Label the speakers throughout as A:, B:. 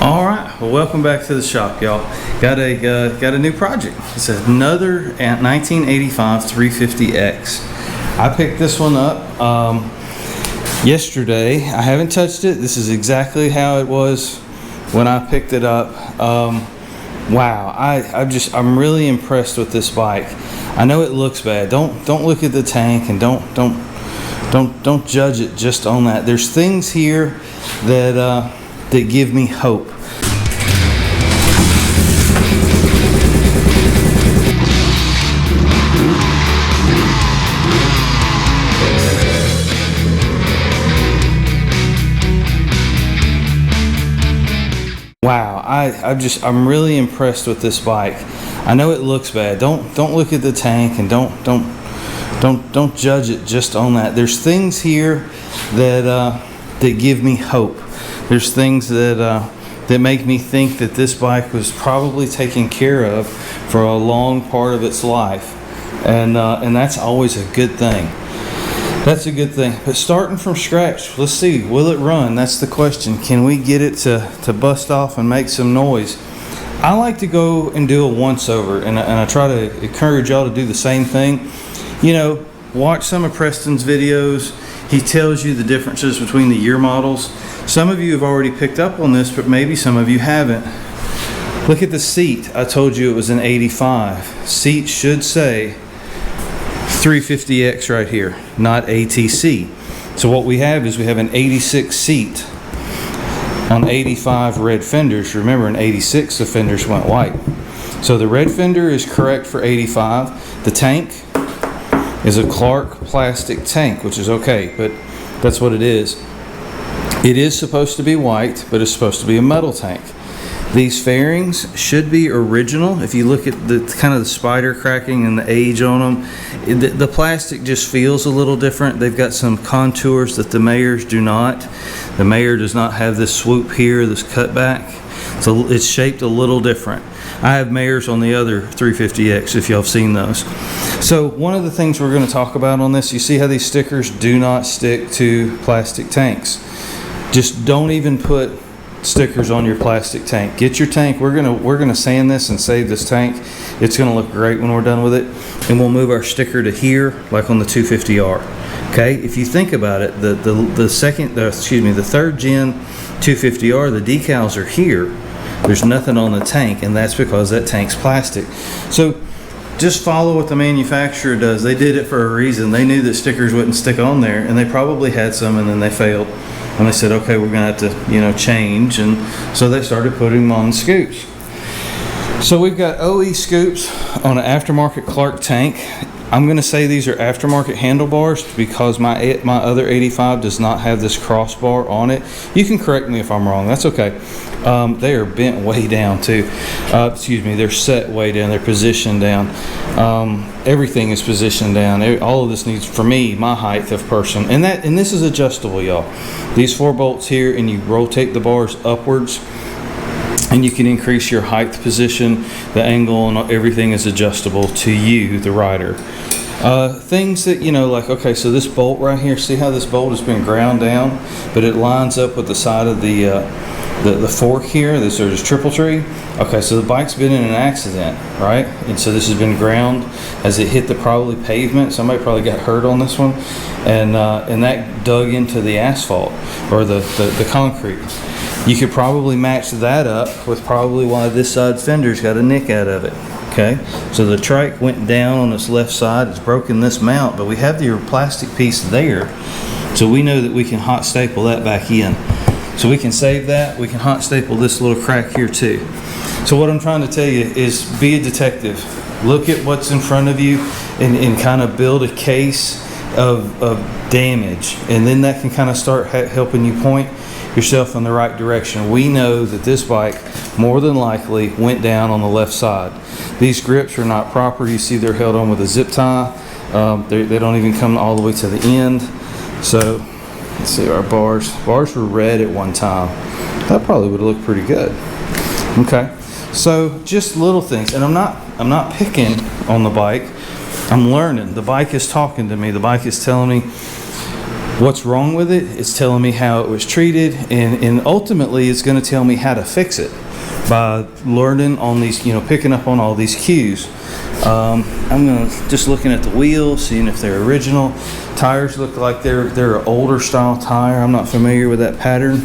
A: All right, well, welcome back to the shop, y'all. Got a new project. It's another 1985 350X. I picked this one up yesterday. I haven't touched it. This is exactly how it was when I picked it up. Wow, I'm really impressed with this bike. I know it looks bad. Don't look at the tank and don't judge it just on that. There's things here that give me hope. Wow, I'm really impressed with this bike. I know it looks bad. Don't look at the tank and don't judge it just on that. There's things here that give me hope. There's things that make me think that this bike was probably taken care of for a long part of its life, and that's always a good thing. That's a good thing. But starting from scratch, let's see, will it run? That's the question. Can we get it to bust off and make some noise? I like to go and do a once over, and I try to encourage y'all to do the same thing. You know, watch some of Preston's videos. He tells you the differences between the year models. Some of you have already picked up on this, but maybe some of you haven't. Look at the seat. I told you it was an 85. Seat should say 350X right here, not ATC. So what we have is we have an 86 seat on 85 red fenders. Remember, in 86 the fenders went white. So the red fender is correct for 85. The tank is a Clark plastic tank, which is okay, but that's what it is. It is supposed to be white, but it's supposed to be a metal tank. These fairings should be original. If you look at the kind of the spider cracking and the age on them, the plastic just feels a little different. They've got some contours that the Mayors do not. The Mayor does not have this swoop here, this cutback. So it's shaped a little different. I have Mayors on the other 350X if y'all have seen those. So one of the things we're going to talk about on this, you see how these stickers do not stick to plastic tanks. Just don't even put stickers on your plastic tank. Get your tank. We're gonna sand this and save this tank. It's gonna look great when we're done with it, and we'll move our sticker to here, like on the 250R. Okay, if you think about it, the third gen 250R, the decals are here. There's nothing on the tank, and that's because that tank's plastic. So just follow what the manufacturer does. They did it for a reason. They knew that stickers wouldn't stick on there, and they probably had some, and then they failed. And they said, okay, we're gonna have to, change. And so they started putting them on scoops. So we've got OE scoops on an aftermarket Clark tank. I'm gonna say these are aftermarket handlebars because my other 85 does not have this crossbar on it. You can correct me if I'm wrong, that's okay. They are bent way down too. They're set way down, they're positioned down. Everything is positioned down. All of this needs, for me, my height of person. And this is adjustable, y'all. These 4 bolts here, and you rotate the bars upwards, and you can increase your height position, the angle, and everything is adjustable to you, the rider. Things that, like, okay, so this bolt right here, see how this bolt has been ground down, but it lines up with the side of the fork here. This is triple tree. Okay, so the bike's been in an accident, right? And so this has been ground as it hit the probably pavement. Somebody probably got hurt on this one, and that dug into the asphalt or the concrete. You could probably match that up with probably why this side fender's got a nick out of it. Okay, so the trike went down on its left side. It's broken this mount, but we have the plastic piece there, so we know that we can hot staple that back in. So we can save that. We can hot staple this little crack here too. So what I'm trying to tell you is be a detective. Look at what's in front of you and kind of build a case of damage, and then that can kind of start helping you point yourself in the right direction. We know that this bike more than likely went down on the left side. These grips are not proper. You see they're held on with a zip tie. They don't even come all the way to the end. So let's see, our bars were red at one time. That probably would have looked pretty good. Okay, so just little things, and I'm not picking on the bike. I'm learning. The bike is talking to me. The bike is telling me What's wrong with it? It's telling me how it was treated, and ultimately it's going to tell me how to fix it by learning on these, picking up on all these cues. I'm just looking at the wheels, seeing if they're original. Tires look like they're an older style tire. I'm not familiar with that pattern.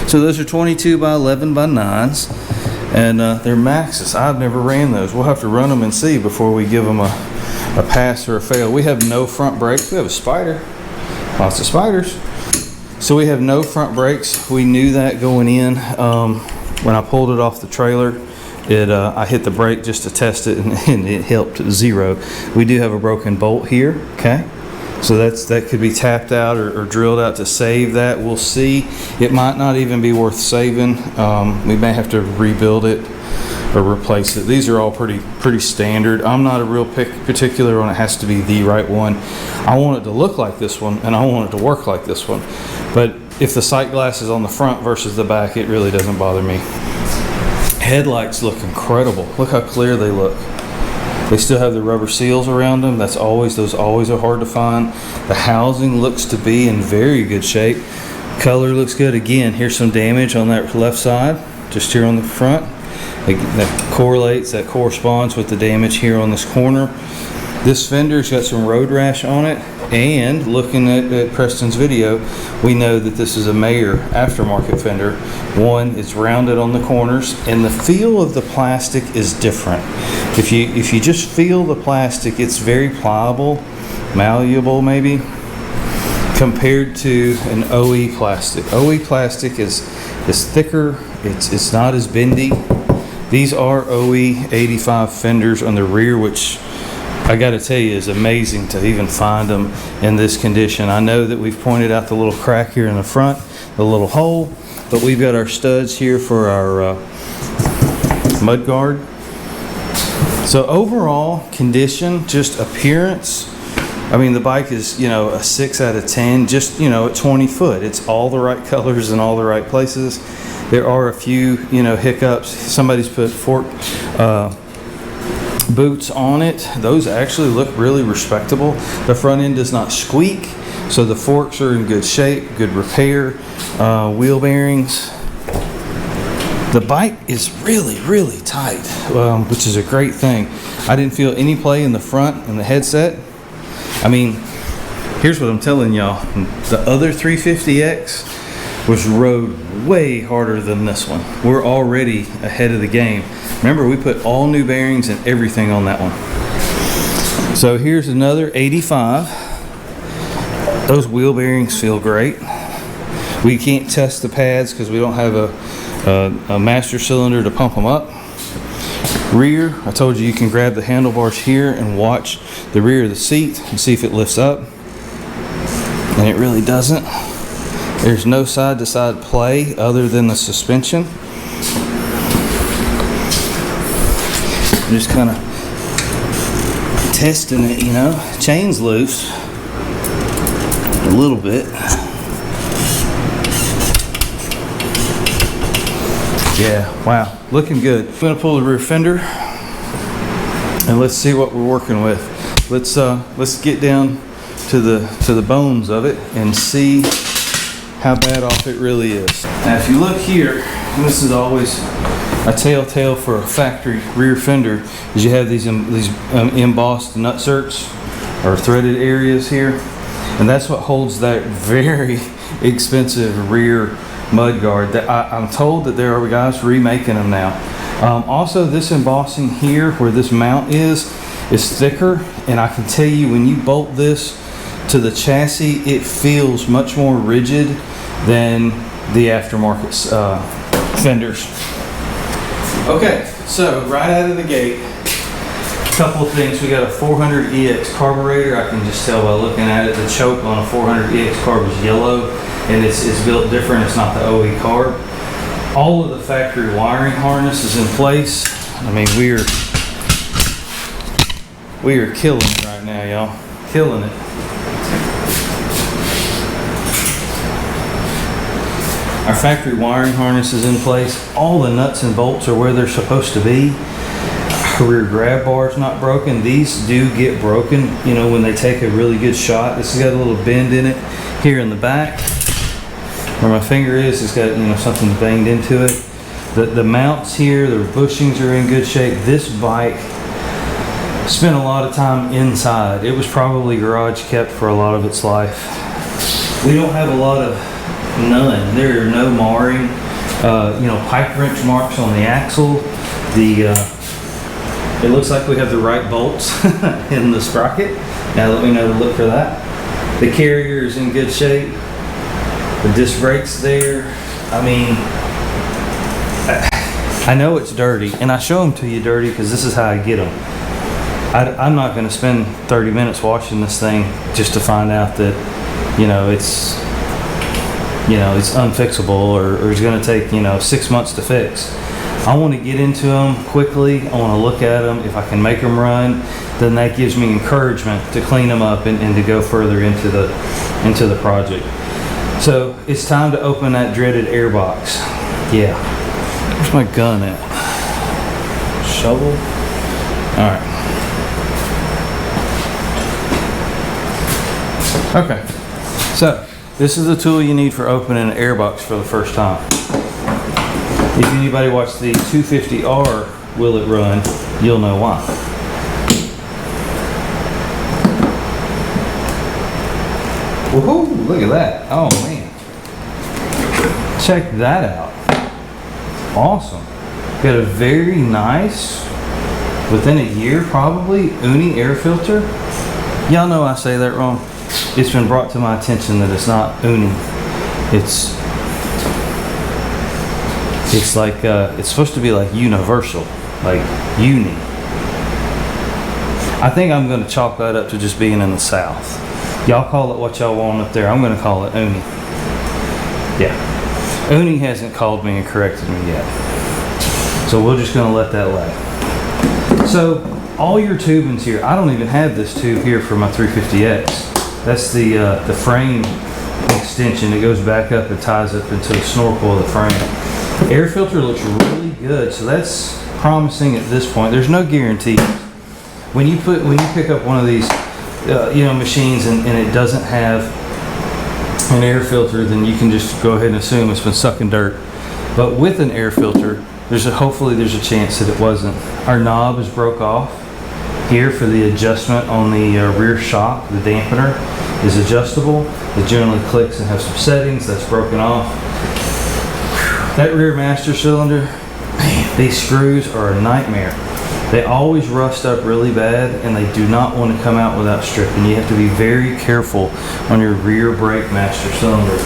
A: So those are 22 by 11 by 9s, and they're Maxxis. I've never ran those. We'll have to run them and see before we give them a pass or a fail. We have no front brakes. We have a spider. Lots of spiders. So we have no front brakes. We knew that going in. When I pulled it off the trailer, I hit the brake just to test it, and it helped 0. We do have a broken bolt here, okay? So that could be tapped out or drilled out to save that. We'll see. It might not even be worth saving. We may have to rebuild it or replace it. These are all pretty standard. I'm not a real particular one. It has to be the right one. I want it to look like this one, and I want it to work like this one. But if the sight glass is on the front versus the back, it really doesn't bother me. Headlights look incredible. Look how clear they look. They still have the rubber seals around them. Those always are hard to find. The housing looks to be in very good shape. Color looks good. Again, here's some damage on that left side, just here on the front. That corresponds with the damage here on this corner. This fender's got some road rash on it, and looking at Preston's video, we know that this is a Mayer aftermarket fender. One, it's rounded on the corners, and the feel of the plastic is different. If you just feel the plastic, it's very pliable, malleable maybe, compared to an OE plastic. OE plastic is thicker, it's not as bendy. These are OE 85 fenders on the rear, which I got to tell you is amazing to even find them in this condition. I know that we've pointed out the little crack here in the front, the little hole, but we've got our studs here for our mud guard. So overall condition, just appearance, I mean, the bike is, a 6 out of 10, just, at 20 foot. It's all the right colors in all the right places. There are a few, hiccups. Somebody's put fork boots on it. Those actually look really respectable. The front end does not squeak, so the forks are in good shape, good repair. Wheel bearings. The bike is really tight, which is a great thing. I didn't feel any play in the front and the headset. I mean, here's what I'm telling y'all. The other 350X was rode way harder than this one. We're already ahead of the game. Remember, we put all new bearings and everything on that one. So here's another 85. Those wheel bearings feel great. We can't test the pads because we don't have a master cylinder to pump them up. Rear, I told you can grab the handlebars here and watch the rear of the seat and see if it lifts up. And it really doesn't. There's no side-to-side play other than the suspension. I'm just kind of testing it, Chain's loose a little bit. Yeah, wow, looking good. I'm gonna pull the rear fender and let's see what we're working with. Let's get down to the bones of it and see how bad off it really is. Now, if you look here, and this is always a telltale for a factory rear fender, is you have these embossed nutserts or threaded areas here, and that's what holds that very expensive rear mud guard. That I'm told that there are guys remaking them now. Also, this embossing here where this mount is thicker, and I can tell you when you bolt this to the chassis, it feels much more rigid than the aftermarket fenders. Okay, so right out of the gate, a couple of things. We got a 400EX carburetor. I can just tell by looking at it. The choke on a 400EX carb is yellow, and it's built different. It's not the OE carb. All of the factory wiring harness is in place. I mean, we are killing it right now, y'all. Killing it. Our factory wiring harness is in place. All the nuts and bolts are where they're supposed to be. Our rear grab bar is not broken. These do get broken, when they take a really good shot. This has got a little bend in it. here in the back where my finger is, it's got, you know, something banged into it. The mounts here, the bushings are in good shape. This bike spent a lot of time inside. It was probably garage kept for a lot of its life. We don't have a lot of, none. There are no marring, you know, pipe wrench marks on the axle. It looks like we have the right bolts in the sprocket. Now that we know to look for that. The carrier is in good shape. The disc brakes there. I mean, I know it's dirty, and I show them to you dirty because this is how I get them. I'm not going to spend 30 minutes washing this thing just to find out that, it's unfixable or it's going to take, 6 months to fix. I want to get into them quickly. I want to look at them. If I can make them run, then that gives me encouragement to clean them up and to go further into the project. So it's time to open that dreaded air box. Yeah. Where's my gun at? Shovel? All right. Okay. So this is the tool you need for opening an air box for the first time. If anybody watched the 250R Will It Run, you'll know why. Woohoo! Look at that. Oh man. Check that out. Awesome. Got a very nice, within a year probably, Uni air filter. Y'all know I say that wrong. It's been brought to my attention that it's not Uni. It's like, it's supposed to be like universal, like uni. I think I'm going to chalk that up to just being in the South. Y'all call it what y'all want up there. I'm going to call it Uni. Yeah. Uni hasn't called me and corrected me yet. So we're just going to let that lay. So all your tubing's here. I don't even have this tube here for my 350X. That's the frame extension. It goes back up and ties up into the snorkel of the frame. Air filter looks really good, so that's promising at this point. There's no guarantee. When you pick up one of these machines and it doesn't have an air filter, then you can just go ahead and assume it's been sucking dirt. But with an air filter, hopefully there's a chance that it wasn't. Our knob is broke off here for the adjustment on the rear shock. The dampener is adjustable. It generally clicks and has some settings. That's broken off. That rear master cylinder, man, these screws are a nightmare. They always rust up really bad and they do not want to come out without stripping. You have to be very careful on your rear brake master cylinder.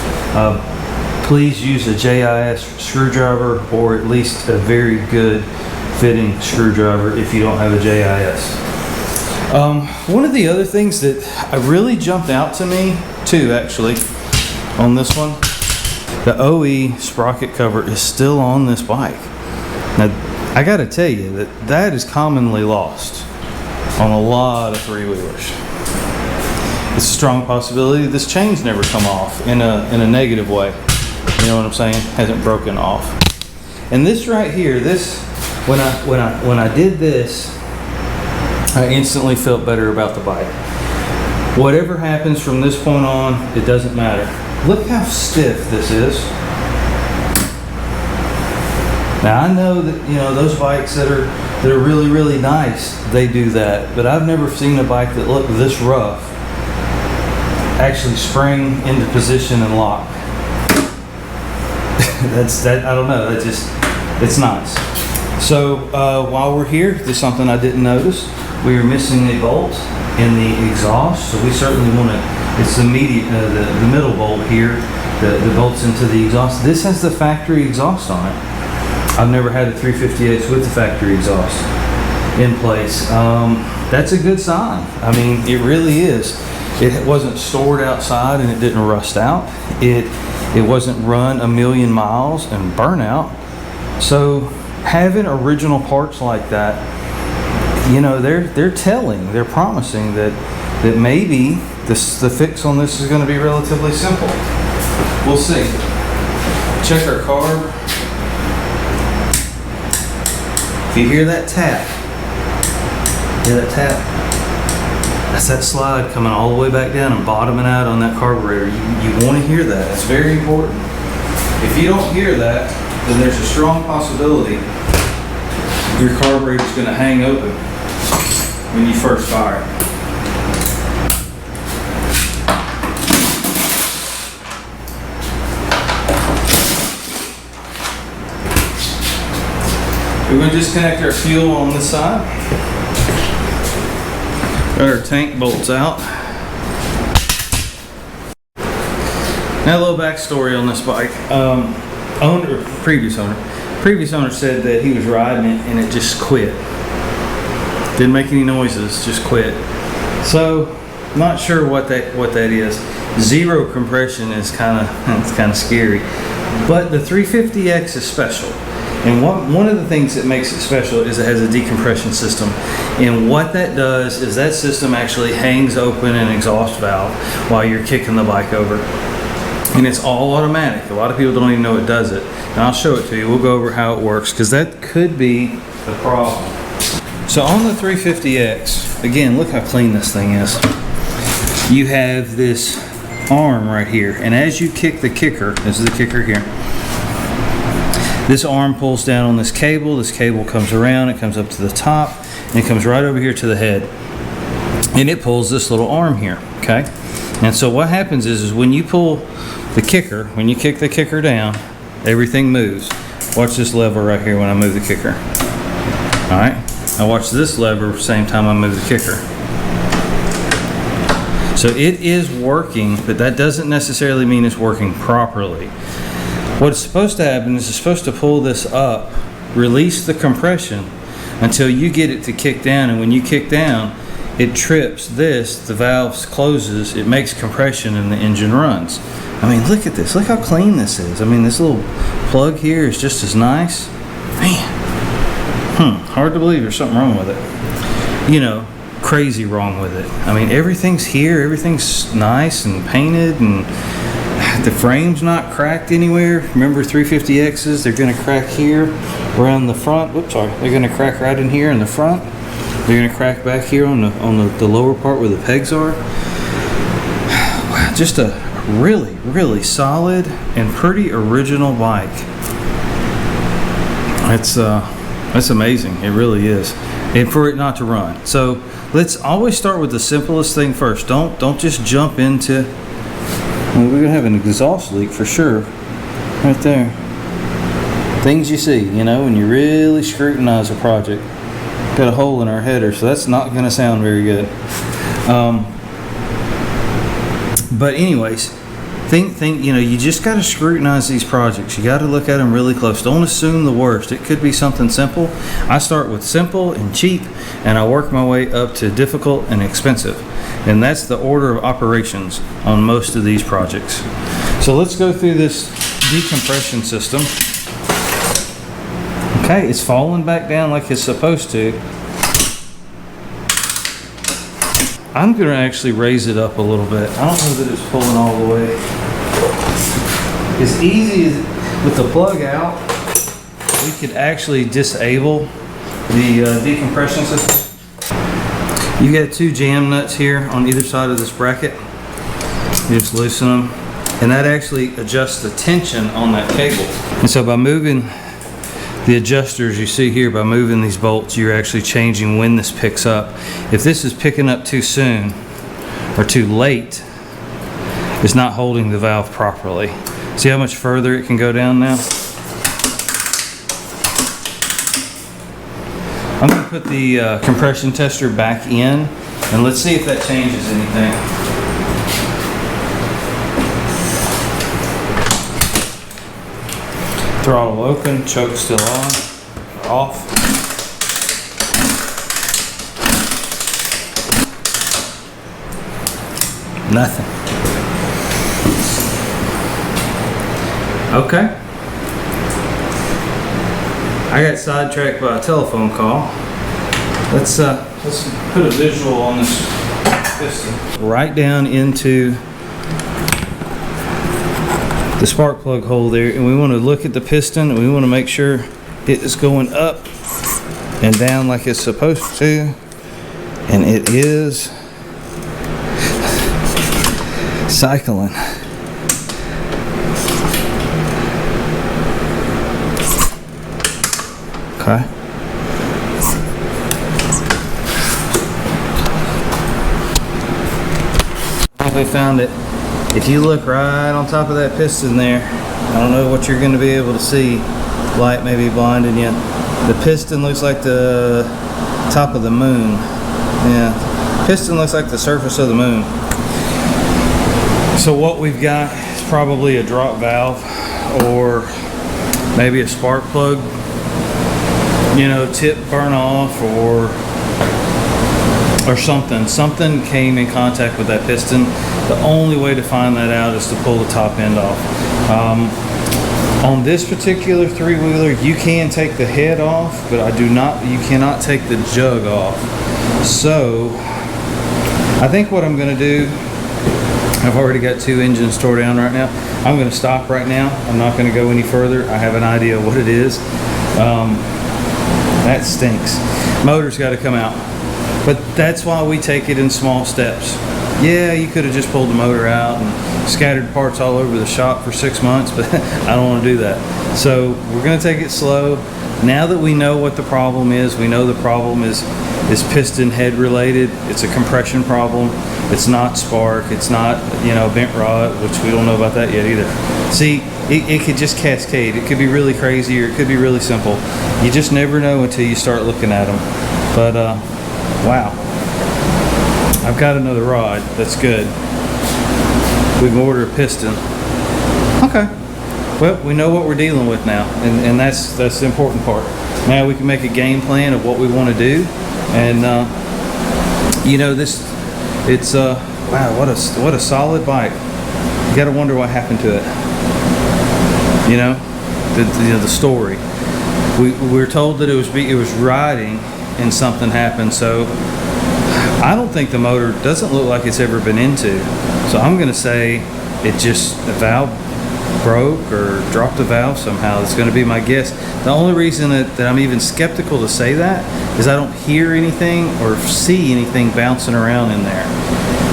A: Please use a JIS screwdriver or at least a very good fitting screwdriver if you don't have a JIS. One of the other things that really jumped out to me too, actually, on this one, the OE sprocket cover is still on this bike. Now, I gotta tell you that is commonly lost on a lot of three-wheelers. It's a strong possibility this chain's never come off in a negative way. You know what I'm saying? Hasn't broken off. And this right here, when I did this, I instantly felt better about the bike. Whatever happens from this point on, it doesn't matter. Look how stiff this is. Now I know that those bikes that are really, really nice, they do that. But I've never seen a bike that looked this rough actually spring into position and lock. I don't know. It's nice. So while we're here, there's something I didn't notice. We are missing a bolt in the exhaust, so we certainly want to. It's the middle bolt here that bolts into the exhaust. This has the factory exhaust on it. I've never had a 350X with the factory exhaust in place. That's a good sign. I mean, it really is. It wasn't stored outside and it didn't rust out. It wasn't run a million miles and burn out. So having original parts like that, they're promising that maybe the fix on this is going to be relatively simple. We'll see. Check our carb. If you hear that tap, That's that slide coming all the way back down and bottoming out on that carburetor. You want to hear that. It's very important. If you don't hear that, then there's a strong possibility your carburetor is going to hang open when you first fire it. We're going to disconnect our fuel on this side. Got our tank bolts out. Now a little backstory on this bike. Previous owner said that he was riding it and it just quit. Didn't make any noises, just quit. So, not sure what that is. Zero compression is kind of scary. But the 350X is special. And one of the things that makes it special is it has a decompression system. And what that does is that system actually hangs open an exhaust valve while you're kicking the bike over. And it's all automatic. A lot of people don't even know it does it. And I'll show it to you. We'll go over how it works because that could be the problem. So on the 350X, again, look how clean this thing is. You have this arm right here. And as you kick the kicker, this is the kicker here. This arm pulls down on this cable. This cable comes around, it comes up to the top, and it comes right over here to the head. And it pulls this little arm here, okay? And so what happens is when you pull the kicker, when you kick the kicker down, everything moves. Watch this lever right here when I move the kicker. All right, now watch this lever at the same time I move the kicker. So it is working, but that doesn't necessarily mean it's working properly. What's supposed to happen is it's supposed to pull this up, release the compression until you get it to kick down, and when you kick down, it trips this, the valve closes, it makes compression, and the engine runs. I mean, look at this. Look how clean this is. I mean, this little plug here is just as nice. Man, hard to believe there's something wrong with it. You know, crazy wrong with it. I mean, everything's here, everything's nice and painted, and the frame's not cracked anywhere. Remember 350Xs, they're gonna crack here around the front. Whoops, sorry. They're gonna crack right in here in the front. They're gonna crack back here on the lower part where the pegs are. Just a really, really solid and pretty original bike. It's amazing. It really is. And for it not to run. So let's always start with the simplest thing first. Don't just jump into, well, we're gonna have an exhaust leak for sure. Right there. Things you see, you know, when you really scrutinize a project. Got a hole in our header, so that's not gonna sound very good. But anyways, think, you know, you just got to scrutinize these projects. You got to look at them really close. Don't assume the worst. It could be something simple. I start with simple and cheap, and I work my way up to difficult and expensive. And that's the order of operations on most of these projects. So let's go through this decompression system. Okay, it's falling back down like it's supposed to. I'm going to actually raise it up a little bit. I don't know that it's pulling all the way. As easy as with the plug out, we could actually disable the decompression system. You got two jam nuts here on either side of this bracket. You just loosen them, and that actually adjusts the tension on that cable. And so by moving the adjusters you see here, by moving these bolts, you're actually changing when this picks up. If this is picking up too soon or too late, it's not holding the valve properly. See how much further it can go down now? I'm going to put the compression tester back in, and let's see if that changes anything. Throttle open, choke still on, or off. Nothing. Okay. I got sidetracked by a telephone call. Let's put a visual on this piston. Right down into the spark plug hole there, and we want to look at the piston, and we want to make sure it is going up and down like it's supposed to, and it is. cycling. Okay. We found it. If you look right on top of that piston there, I don't know what you're going to be able to see. Light may be blinding you. The piston looks like the top of the moon. Yeah, piston looks like the surface of the moon. So what we've got is probably a drop valve or maybe a spark plug, you know, tip burn off or something. Something came in contact with that piston. The only way to find that out is to pull the top end off. On this particular three-wheeler, you can take the head off, but you cannot take the jug off. So I think what I'm going to do, I've already got 2 engines tore down right now. I'm going to stop right now. I'm not going to go any further. I have an idea what it is. That stinks. Motor's got to come out. But that's why we take it in small steps. Yeah, you could have just pulled the motor out and scattered parts all over the shop for 6 months, but I don't want to do that. So we're going to take it slow. Now that we know what the problem is, we know the problem is piston head related. It's a compression problem. It's not spark. It's not, you know, bent rod, which we don't know about that yet either. See, it could just cascade. It could be really crazy or it could be really simple. You just never know until you start looking at them. But wow, I've got another rod. That's good. We can order a piston. Okay. Well, we know what we're dealing with now, and that's the important part. Now we can make a game plan of what we want to do, and you know, it's wow, what a solid bike. You got to wonder what happened to it. You know, the story. We were told that it was riding and something happened. So I don't think the motor doesn't look like it's ever been into. So I'm going to say the valve broke or dropped the valve somehow. That's going to be my guess. The only reason that I'm even skeptical to say that is I don't hear anything or see anything bouncing around in there.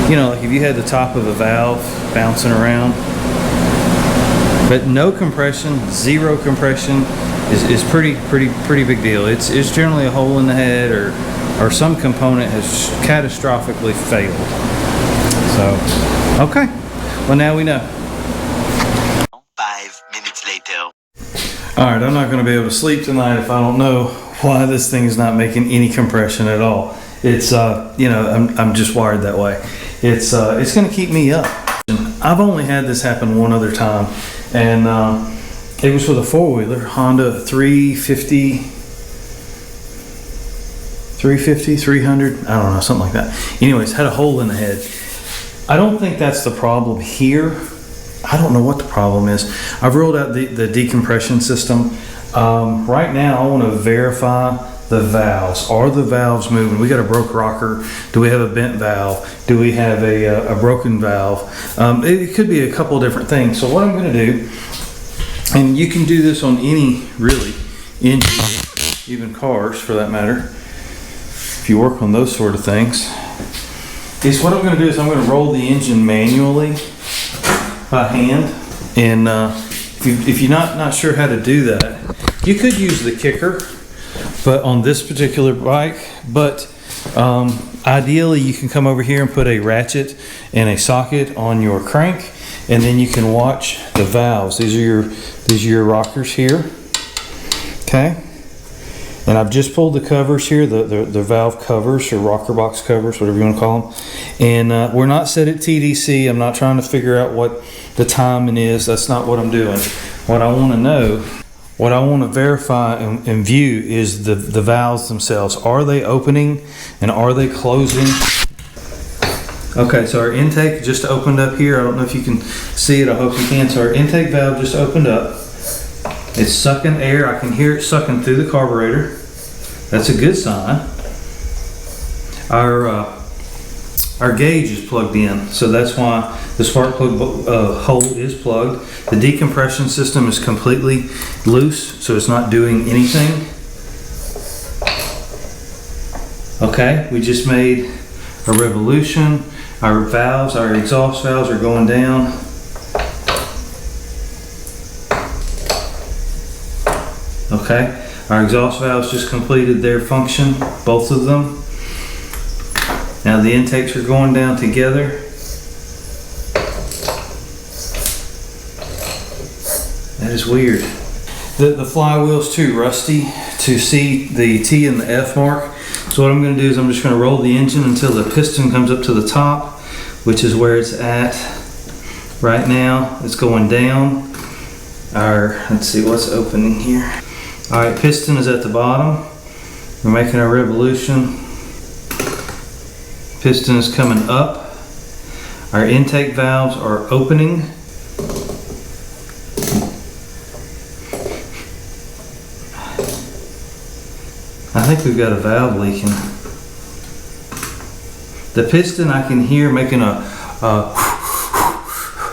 A: You know, like if you had the top of a valve bouncing around, but no compression, zero compression is pretty big deal. It's generally a hole in the head or some component has catastrophically failed. So, okay. Well, now we know.
B: 5 minutes later.
A: All right, I'm not going to be able to sleep tonight if I don't know why this thing is not making any compression at all. It's you know, I'm just wired that way. It's going to keep me up. I've only had this happen one other time, and it was with a four-wheeler, Honda 350, 300, I don't know, something like that. Anyways, had a hole in the head. I don't think that's the problem here. I don't know what the problem is. I've rolled out the decompression system. Right now, I want to verify the valves. Are the valves moving? We got a broke rocker. Do we have a bent valve? Do we have a broken valve? It could be a couple different things. So what I'm going to do, and you can do this on any, really, engine, even cars for that matter, if you work on those sort of things, is what I'm going to do is I'm going to roll the engine manually by hand. And if you're not sure how to do that, you could use the kicker, but on this particular bike, but ideally you can come over here and put a ratchet and a socket on your crank, and then you can watch the valves. These are your rockers here, okay? And I've just pulled the covers here, the valve covers or rocker box covers, whatever you want to call them. And we're not set at TDC. I'm not trying to figure out what the timing is. That's not what I'm doing. What I want to know, what I want to verify and view is the valves themselves. Are they opening and are they closing? Okay, so our intake just opened up here. I don't know if you can see it. I hope you can. So our intake valve just opened up. It's sucking air. I can hear it sucking through the carburetor. That's a good sign. Our gauge is plugged in, so that's why the spark plug hole is plugged. The decompression system is completely loose, so it's not doing anything. Okay, we just made a revolution, Our valves, our exhaust valves are going down. Okay, our exhaust valves just completed their function, both of them. Now the intakes are going down together. That is weird. The flywheel's too rusty to see the T and the F mark. So what I'm going to do is I'm just going to roll the engine until the piston comes up to the top, which is where it's at right now. It's going down. Let's see what's opening here. All right, piston is at the bottom. We're making our revolution. Piston is coming up. Our intake valves are opening. I think we've got a valve leaking. The piston I can hear making a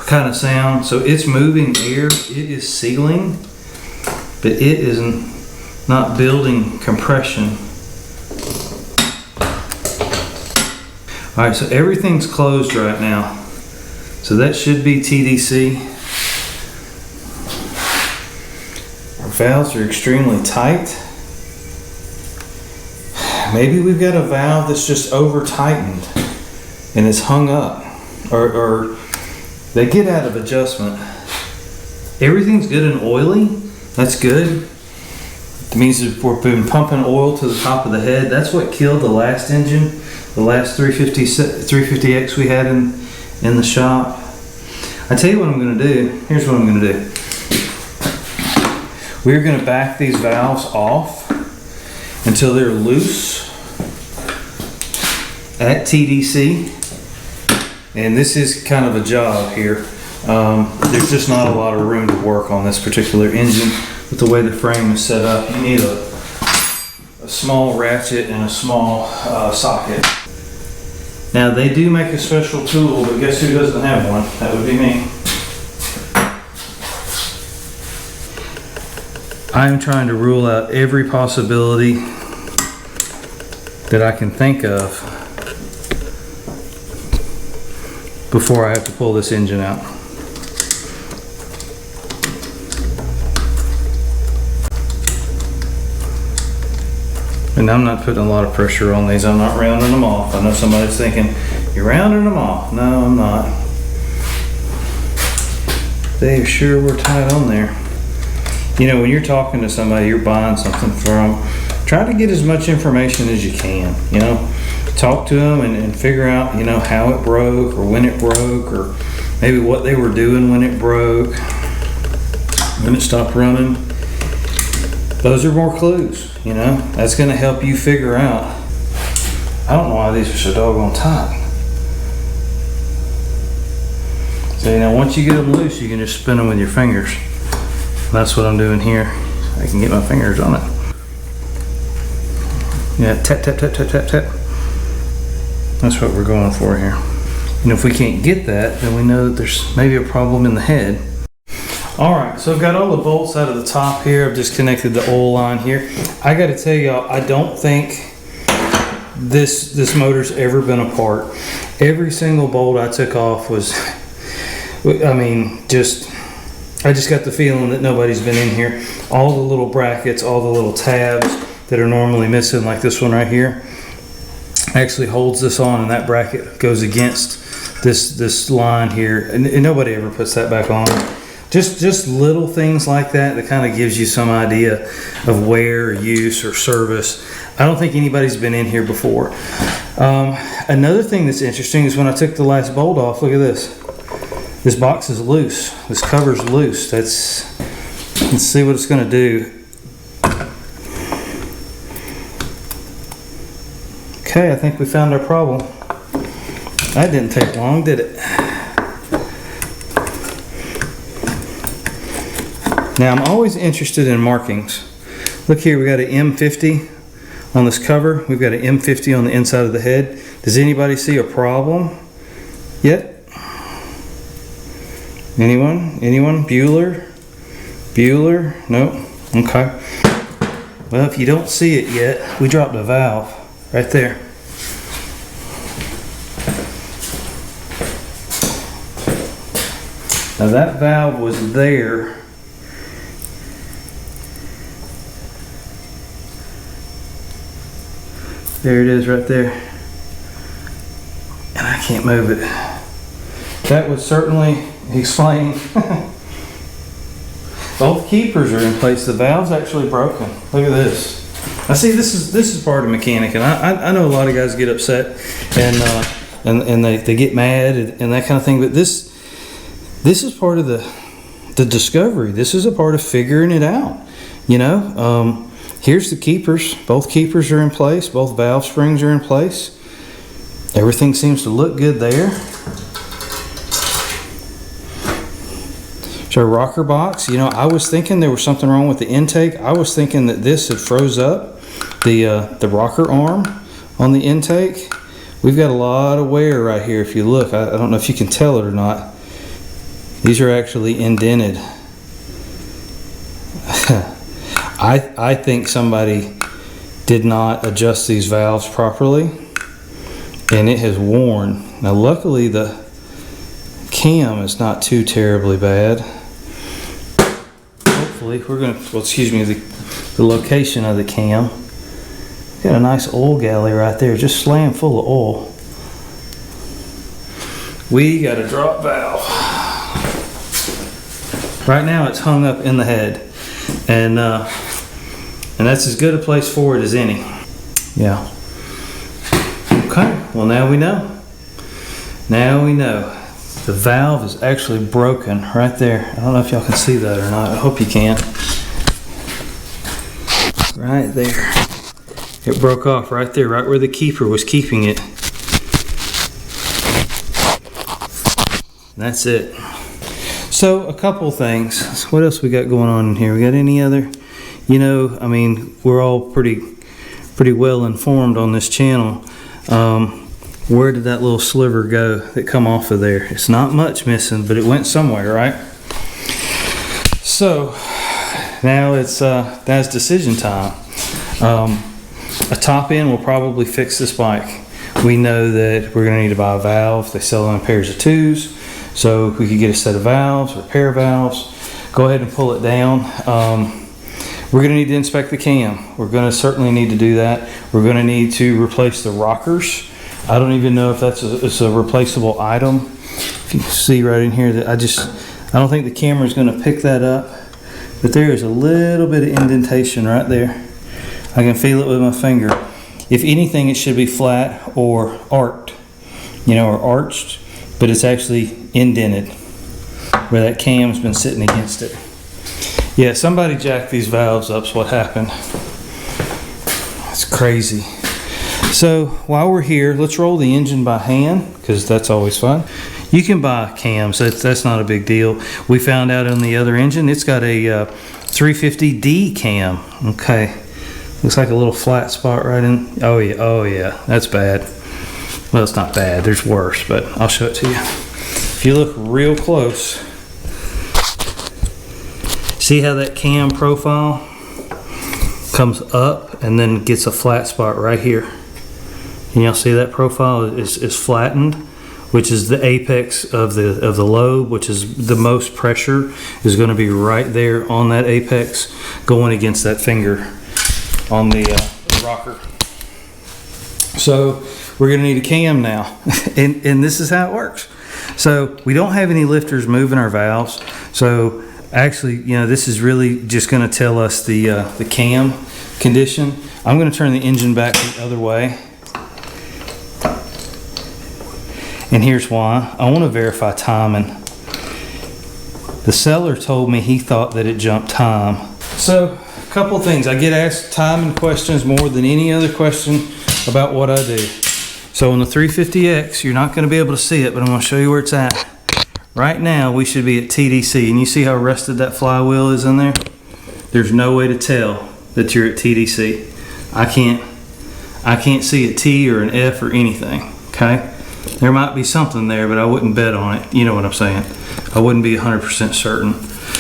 A: kind of sound, so it's moving air. It is sealing, but it is not building compression. All right, so everything's closed right now. So that should be TDC. Our valves are extremely tight. Maybe we've got a valve that's just over tightened and it's hung up, or they get out of adjustment. Everything's good and oily. That's good. It means that we've been pumping oil to the top of the head. That's what killed the last engine, the last 350X we had in the shop. I tell you what I'm going to do. Here's what I'm going to do. We're going to back these valves off until they're loose at TDC. And this is kind of a job here. There's just not a lot of room to work on this particular engine with the way the frame is set up. You need a small ratchet and a small socket. Now they do make a special tool, but guess who doesn't have one? That would be me. I'm trying to rule out every possibility that I can think of before I have to pull this engine out. And I'm not putting a lot of pressure on these. I'm not rounding them off. I know somebody's thinking, you're rounding them off. No, I'm not. They sure were tight on there. You know, when you're talking to somebody, you're buying something from, try to get as much information as you can, you know. Talk to them and figure out, you know, how it broke or when it broke or maybe what they were doing when it broke, when it stopped running. Those are more clues, you know. That's going to help you figure out. I don't know why these are so doggone tight. So, you know, once you get them loose, you can just spin them with your fingers. That's what I'm doing here. I can get my fingers on it. Yeah, tap, tap, tap, tap, tap, tap. That's what we're going for here. And if we can't get that, then we know that there's maybe a problem in the head. All right, so I've got all the bolts out of the top here. I've disconnected the oil line here. I got to tell y'all, I don't think this motor's ever been apart. Every single bolt I took off was, I mean, I just got the feeling that nobody's been in here. All the little brackets, all the little tabs that are normally missing, like this one right here, actually holds this on, and that bracket goes against this line here, and nobody ever puts that back on. Just little things like that kind of gives you some idea of wear, use, or service. I don't think anybody's been in here before. Another thing that's interesting is when I took the last bolt off, look at this. This box is loose. This cover's loose. Let's see what it's going to do. Okay, I think we found our problem. That didn't take long, did it? Now, I'm always interested in markings. Look here, we got an M50 on this cover. We've got an M50 on the inside of the head. Does anybody see a problem yet? Anyone? Anyone? Bueller? Bueller? Nope. Okay. Well, if you don't see it yet, we dropped a valve right there. Now that valve was there. There it is right there. And I can't move it. That would certainly explain. Both keepers are in place. The valve's actually broken. Look at this. I see this is part of mechanic, and I know a lot of guys get upset and they get mad and that kind of thing, but this is part of the discovery. This is a part of figuring it out. You know, here's the keepers. Both keepers are in place. Both valve springs are in place. Everything seems to look good there. Our rocker box, you know, I was thinking there was something wrong with the intake. I was thinking that this had froze up the rocker arm on the intake. We've got a lot of wear right here. If you look, I don't know if you can tell it or not. These are actually indented. I think somebody did not adjust these valves properly and it has worn. Now luckily the cam is not too terribly bad. We're gonna, well, excuse me, the location of the cam. Got a nice oil galley right there, just slam full of oil. We got a drop valve. Right now it's hung up in the head, and that's as good a place for it as any. Yeah. Okay. Well, now we know. Now we know. The valve is actually broken right there. I don't know if y'all can see that or not. I hope you can. Right there. It broke off right there, right where the keeper was keeping it. That's it. So a couple things. What else we got going on in here? We got any other? You know, I mean, we're all pretty well informed on this channel. Where did that little sliver go that come off of there? It's not much missing, but it went somewhere, right? So now that's decision time. A top end will probably fix this bike. We know that we're going to need to buy a valve. They sell them in pairs of 2s, so we could get a set of valves or a pair of valves. Go ahead and pull it down. We're going to need to inspect the cam. We're going to certainly need to do that. We're going to need to replace the rockers. I don't even know if it's a replaceable item. If you can see right in here, that I don't think the camera is going to pick that up, but there is a little bit of indentation right there. I can feel it with my finger. If anything, it should be flat or arced, you know, or arched, but it's actually indented where that cam's been sitting against it. Yeah, somebody jacked these valves up's what happened. It's crazy. So while we're here, let's roll the engine by hand, because that's always fun. You can buy cams, that's not a big deal. We found out on the other engine, it's got a 350D cam. Okay, looks like a little flat spot right in. Oh yeah, that's bad. Well, it's not bad, there's worse, but I'll show it to you. If you look real close, see how that cam profile comes up and then gets a flat spot right here. Can y'all see that profile is flattened, which is the apex of the lobe, which is the most pressure is going to be right there on that apex, going against that finger on the rocker. So we're going to need a cam now, and this is how it works. So we don't have any lifters moving our valves. So actually, you know, this is really just going to tell us the cam condition. I'm going to turn the engine back the other way. And here's why. I want to verify timing. The seller told me he thought that it jumped time. So, a couple things. I get asked timing questions more than any other question about what I do. So on the 350X, you're not going to be able to see it, but I'm going to show you where it's at. Right now, we should be at TDC. And you see how rusted that flywheel is in there? There's no way to tell that you're at TDC. I can't see a T or an F or anything, okay? There might be something there, but I wouldn't bet on it. You know what I'm saying? I wouldn't be 100% certain.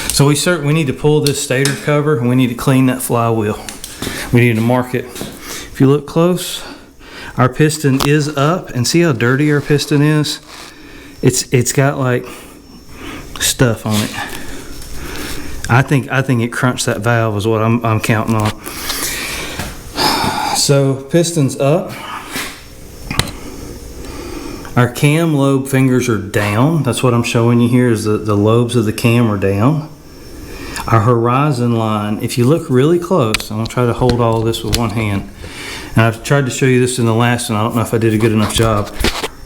A: So we need to pull this stator cover, and we need to clean that flywheel. We need to mark it. If you look close, our piston is up, and see how dirty our piston is? It's got like stuff on it. I think it crunched that valve is what I'm counting on. So piston's up. Our cam lobe fingers are down. That's what I'm showing you here is the lobes of the cam are down. Our horizon line, if you look really close, I'm gonna try to hold all this with one hand. And I've tried to show you this in the last one. I don't know if I did a good enough job.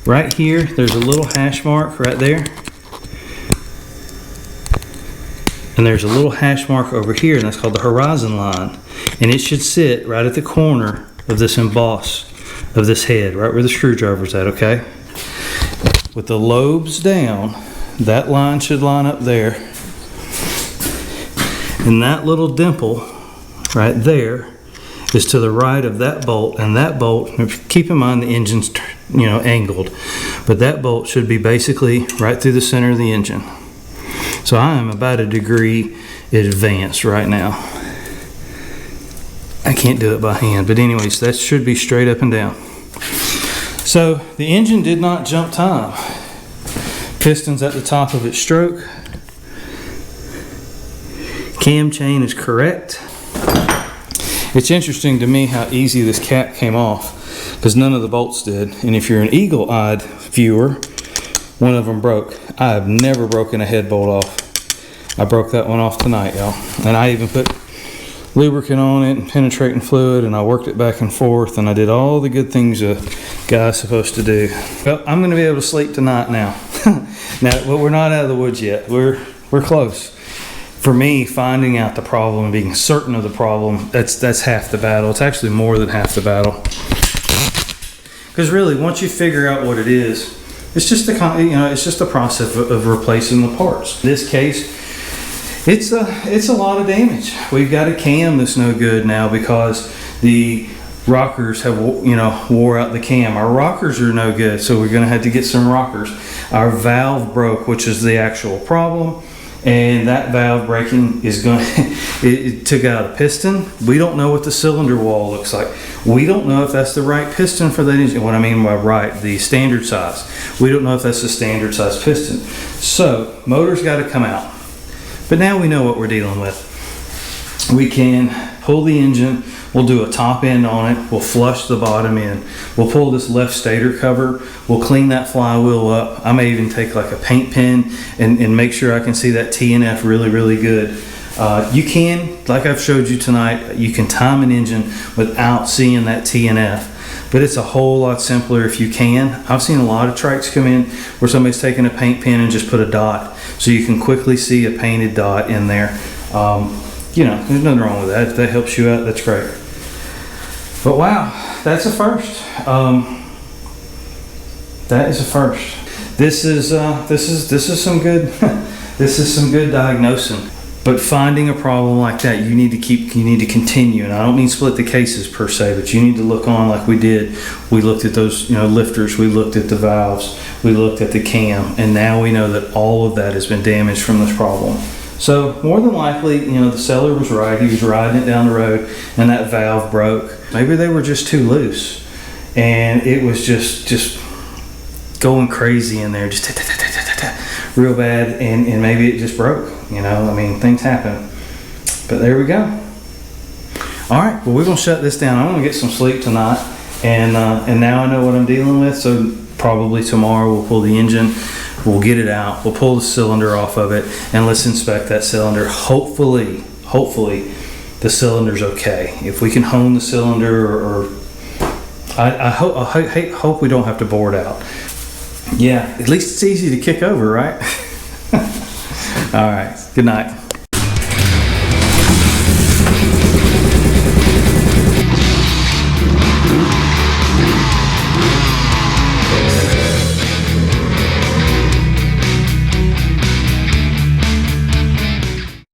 A: Right here, there's a little hash mark right there. And there's a little hash mark over here, and that's called the horizon line. And it should sit right at the corner of this emboss of this head, right where the screwdriver's at, okay? With the lobes down, that line should line up there. And that little dimple right there is to the right of that bolt, and that bolt, keep in mind the engine's angled, but that bolt should be basically right through the center of the engine. So I am about a degree advanced right now. I can't do it by hand, but anyways, that should be straight up and down. So the engine did not jump time. Piston's at the top of its stroke. Cam chain is correct. It's interesting to me how easy this cap came off because none of the bolts did. And if you're an eagle-eyed viewer, one of them broke. I have never broken a head bolt off. I broke that one off tonight, y'all. And I even put lubricant on it and penetrating fluid, and I worked it back and forth, and I did all the good things a guy's supposed to do. Well, I'm going to be able to sleep tonight now. Now, but we're not out of the woods yet. We're close. For me, finding out the problem and being certain of the problem, that's half the battle. It's actually more than half the battle. Because really, once you figure out what it is, it's just it's just a process of replacing the parts. In this case, it's a lot of damage. We've got a cam that's no good now because the rockers have wore out the cam. Our rockers are no good, so we're going to have to get some rockers. Our valve broke, which is the actual problem. And that valve breaking is going it took out a piston. We don't know what the cylinder wall looks like. We don't know if that's the right piston for that engine. What I mean by right, the standard size. We don't know if that's the standard size piston. So motor's got to come out. But now we know what we're dealing with. We can pull the engine. We'll do a top end on it. We'll flush the bottom in. We'll pull this left stator cover. We'll clean that flywheel up. I may even take like a paint pen and make sure I can see that T and F really, really good. You can, like I've showed you tonight, you can time an engine without seeing that T and F. But it's a whole lot simpler if you can. I've seen a lot of trikes come in where somebody's taken a paint pen and just put a dot. So you can quickly see a painted dot in there. There's nothing wrong with that. If that helps you out, that's great. But wow, that's a first. That is a first. This is some good. This is some good diagnosing. But finding a problem like that, you need to continue. And I don't mean split the cases per se, but you need to look on like we did. We looked at those lifters. We looked at the valves. We looked at the cam, and now we know that all of that has been damaged from this problem. So more than likely, the seller was right. He was riding it down the road and that valve broke. Maybe they were just too loose and it was just going crazy in there, just real bad, and maybe it just broke. Things happen. But there we go. All right, well, we're gonna shut this down. I'm gonna get some sleep tonight, and now I know what I'm dealing with. So probably tomorrow we'll pull the engine. We'll get it out. We'll pull the cylinder off of it, and let's inspect that cylinder. Hopefully, the cylinder's okay. If we can hone the cylinder, or I hope we don't have to bore it out. Yeah, at least it's easy to kick over, right? All right. Good night.